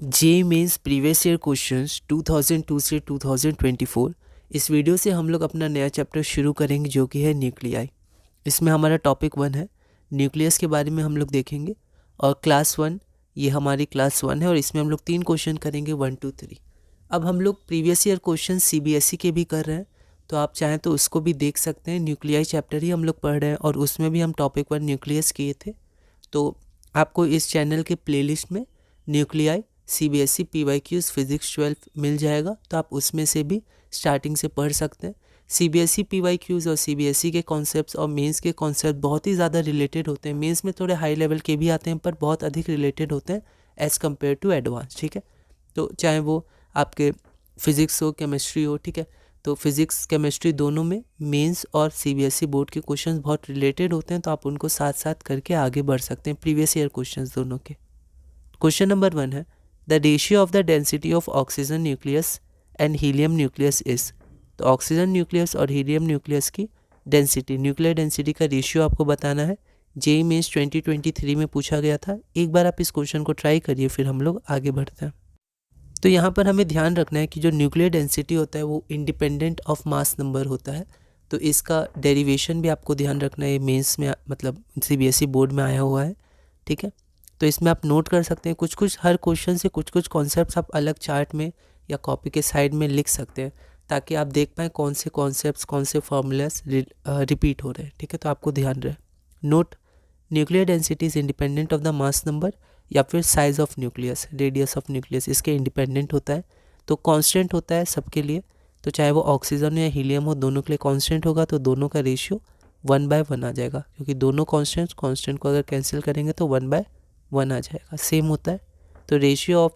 जे mains previous year questions 2002 से 2024। इस video से हम लोग अपना नया चैप्टर शुरू करेंगे जो कि है न्यूक्लियाई। इसमें हमारा टॉपिक 1 है, न्यूक्लियस के बारे में हम लोग देखेंगे। और क्लास 1, ये हमारी क्लास 1 है और इसमें हम लोग 3 क्वेश्चन करेंगे 1 2 3। अब हम लोग प्रीवियस ईयर क्वेश्चन CBSE के भी कर रहे हैं, तो आप चाहें तो उसको भी देख सकते हैं। न्यूक्लियाई चैप्टर ही हम लोग पढ़ रहे हैं और उसमें भी हम टॉपिक 1 न्यूक्लियस किए थे। तो आपको इस चैनल के प्लेलिस्ट में न्यूक्लियाई CBSE PYQs फिजिक्स 12 मिल जाएगा, तो आप उसमें से भी स्टार्टिंग से पढ़ सकते हैं। CBSE PYQs और CBSE के कॉन्सेप्ट्स और मेंस के कॉन्सेप्ट बहुत ही ज़्यादा रिलेटेड होते हैं। मेंस में थोड़े हाई लेवल के भी आते हैं पर बहुत अधिक रिलेटेड होते हैं एज़ कम्पेयर टू एडवांस। ठीक है, तो चाहे वो आपके फिज़िक्स हो, केमिस्ट्री हो, ठीक है, तो फिज़िक्स केमिस्ट्री दोनों में मेंस और CBSE बोर्ड के क्वेश्चंस बहुत रिलेटेड होते हैं, तो आप उनको साथ साथ करके आगे बढ़ सकते हैं प्रीवियस ईयर क्वेश्चंस दोनों के। क्वेश्चन नंबर 1 है, the ratio of the density of oxygen nucleus and helium nucleus is. तो ऑक्सीजन न्यूक्लियस और हीलियम न्यूक्लियस की डेंसिटी, न्यूक्लियर डेंसिटी का रेशियो आपको बताना है। जेईई मेंस 2023 में पूछा गया था। एक बार आप इस क्वेश्चन को ट्राई करिए, फिर हम लोग आगे बढ़ते हैं। तो यहाँ पर हमें ध्यान रखना है कि जो न्यूक्लियर डेंसिटी होता है वो इंडिपेंडेंट ऑफ मास नंबर होता है, तो इसका डेरिवेशन भी आपको ध्यान रखना है। मेंस में मतलब CBSE बोर्ड में आया हुआ है, ठीक है, तो इसमें आप नोट कर सकते हैं कुछ कुछ, हर क्वेश्चन से कुछ कुछ कॉन्सेप्ट्स आप अलग चार्ट में या कॉपी के साइड में लिख सकते हैं, ताकि आप देख पाएँ कौन से कॉन्सेप्ट्स, कौन से फॉर्मूलाज रिपीट हो रहे हैं। ठीक है, तो आपको ध्यान रहे। Note, nuclear density is independent of the mass number या फिर size of nucleus, radius of nucleus, इसके इंडिपेंडेंट होता है। तो कांस्टेंट होता है सबके लिए, तो चाहे वो ऑक्सीजन या हीलियम हो, दोनों के लिए कांस्टेंट होगा, तो दोनों का रेशियो 1/1 आ जाएगा, क्योंकि दोनों कांस्टेंट को अगर कैंसिल करेंगे तो 1/1 आ जाएगा, सेम होता है। तो ratio of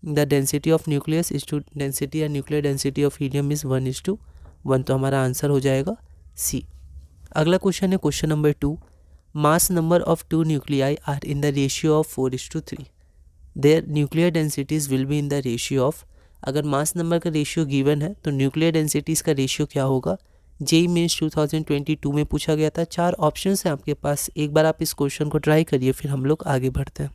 the density of nucleus is to density या nuclear density of helium is 1:1, तो हमारा आंसर हो जाएगा C। अगला क्वेश्चन है question number 2, mass number of two nuclei are in the ratio of 4:3. Their nuclear densities will be in the ratio of। अगर mass number का ratio given है तो न्यूक्लियर डेंसिटीज़ का रेशियो क्या होगा। जेईई मेंस 2022 में पूछा गया था। 4 ऑप्शंस हैं आपके पास, एक बार आप इस क्वेश्चन को ट्राई करिए, फिर हम लोग आगे बढ़ते हैं।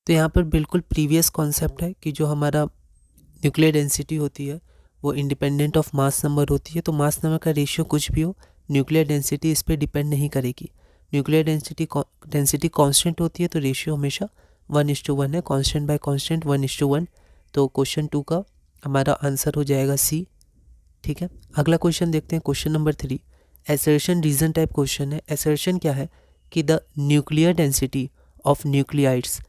तो यहाँ पर बिल्कुल प्रीवियस कॉन्सेप्ट है कि जो हमारा न्यूक्लियर डेंसिटी होती है वो इंडिपेंडेंट ऑफ मास नंबर होती है, तो मास नंबर का रेशियो कुछ भी हो, न्यूक्लियर डेंसिटी इस पर डिपेंड नहीं करेगी। न्यूक्लियर डेंसिटी कांस्टेंट होती है, तो रेशियो हमेशा 1:1 है, कांस्टेंट बाय कांस्टेंट 1:1। तो क्वेश्चन 2 का हमारा आंसर हो जाएगा C। ठीक है, अगला क्वेश्चन देखते हैं, question number 3, assertion reason type question है। एसर्शन क्या है कि the nuclear density of nuclides,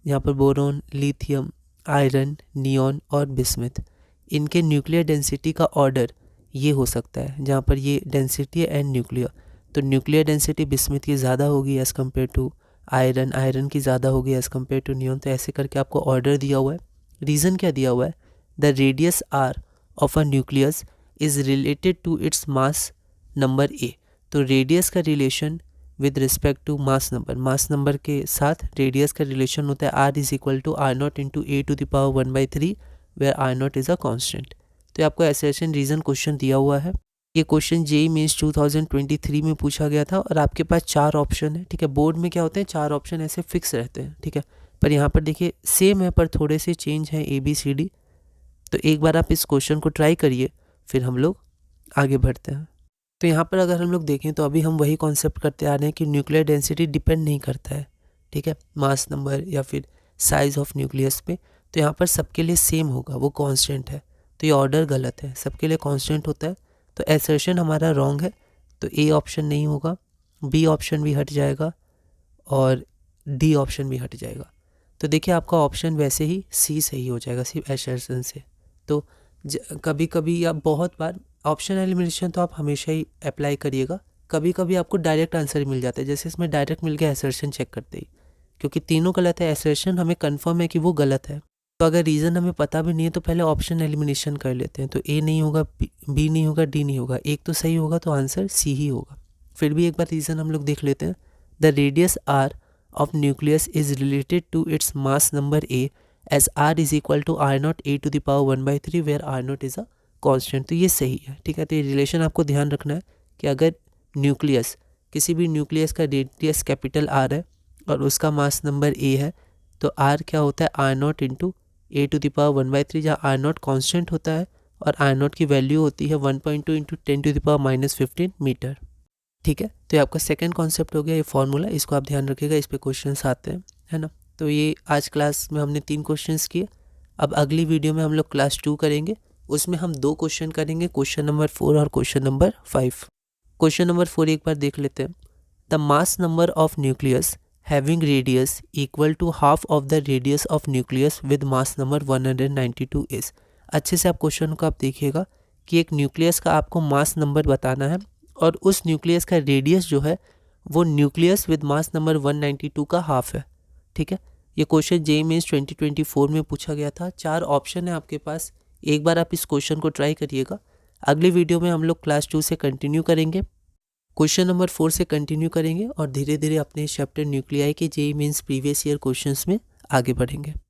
यहाँ पर बोरोन, लिथियम, आयरन, नियॉन और बिस्मिथ, इनके न्यूक्लियर डेंसिटी का ऑर्डर ये हो सकता है, जहाँ पर ये डेंसिटी है एंड न्यूक्लियर, तो न्यूक्लियर डेंसिटी बिस्मिथ की ज़्यादा होगी as compared to iron, iron की ज़्यादा होगी एज़ कम्पेयर टू नियॉन। तो ऐसे करके आपको ऑर्डर दिया हुआ है। रीज़न क्या दिया हुआ है, the radius R of a nucleus is related to its mass number A। तो रेडियस का relation with respect to mass number के साथ रेडियस का रिलेशन होता है R = R0 × A⁻1/3 where R0 is a constant. तो आपको एसर्शन रीज़न क्वेश्चन दिया हुआ है। ये क्वेश्चन जेईई मेंस 2023 में पूछा गया था और आपके पास 4 ऑप्शन है। ठीक है, बोर्ड में क्या होते हैं, 4 ऑप्शन ऐसे फिक्स रहते हैं। ठीक है, पर यहाँ पर देखिए सेम है पर थोड़े से चेंज है ABCD। तो एक बार आप इस क्वेश्चन को ट्राई करिए, फिर हम लोग आगे बढ़ते हैं। तो यहाँ पर अगर हम लोग देखें तो अभी हम वही कॉन्सेप्ट करते आ रहे हैं कि न्यूक्लियर डेंसिटी डिपेंड नहीं करता है, ठीक है, मास नंबर या फिर साइज ऑफ न्यूक्लियस पे। तो यहाँ पर सबके लिए सेम होगा, वो कांस्टेंट है, तो ये ऑर्डर गलत है, सबके लिए कांस्टेंट होता है, तो एसर्शन हमारा रॉन्ग है। तो A ऑप्शन नहीं होगा, B ऑप्शन भी हट जाएगा और D ऑप्शन भी हट जाएगा। तो देखिए आपका ऑप्शन वैसे ही C सही हो जाएगा सिर्फ एसर्शन से। तो कभी कभी या बहुत बार ऑप्शन एलिमिनेशन तो आप हमेशा ही अप्लाई करिएगा, कभी कभी आपको डायरेक्ट आंसर मिल जाता है, जैसे इसमें डायरेक्ट मिल गया एसर्शन चेक करते ही, क्योंकि तीनों गलत है। एसर्शन हमें कंफर्म है कि वो गलत है, तो अगर रीज़न हमें पता भी नहीं है तो पहले ऑप्शन एलिमिनेशन कर लेते हैं। तो A नहीं होगा, B नहीं होगा, D नहीं होगा, एक तो सही होगा, तो आंसर C ही होगा। फिर भी एक बार रीज़न हम लोग देख लेते हैं। The radius R of nucleus is related to its mass number A as R = R0 A⁻1/3 where R0 is a constant. तो ये सही है। ठीक है, तो ये रिलेशन आपको ध्यान रखना है कि अगर न्यूक्लियस, किसी भी न्यूक्लियस का रेडियस कैपिटल R है और उसका मास नंबर A है, तो R क्या होता है, R0 × a⁻⁴ जहाँ r0 कांस्टेंट होता है और r0 की वैल्यू होती है 1.2 इंटू 10⁻⁻15 मीटर। ठीक है, तो ये आपका सेकंड कॉन्सेप्ट हो गया, ये फॉर्मूला, इसको आप ध्यान रखिएगा, इस पे क्वेश्चंस आते हैं, है ना। तो ये आज क्लास में हमने 3 क्वेश्चंस किए। अब अगली वीडियो में हम लोग क्लास 2 करेंगे, उसमें हम 2 क्वेश्चन करेंगे, क्वेश्चन नंबर 4 और क्वेश्चन नंबर 5। क्वेश्चन नंबर 4 एक बार देख लेते हैं। The mass number of nucleus having radius equal to half of the radius of nucleus with mass number 192 is. अच्छे से आप क्वेश्चन को आप देखिएगा कि एक न्यूक्लियस का आपको मास नंबर बताना है और उस न्यूक्लियस का रेडियस जो है वो न्यूक्लियस विद मास नंबर 192 का हाफ है। ठीक है, ये क्वेश्चन जेईई मेंस 2024 में पूछा गया था। 4 ऑप्शन है आपके पास, एक बार आप इस क्वेश्चन को ट्राई करिएगा। अगली वीडियो में हम लोग क्लास 2 से कंटिन्यू करेंगे, क्वेश्चन नंबर 4 से कंटिन्यू करेंगे और धीरे धीरे अपने चैप्टर न्यूक्लियाई के JEE mains previous year questions में आगे बढ़ेंगे।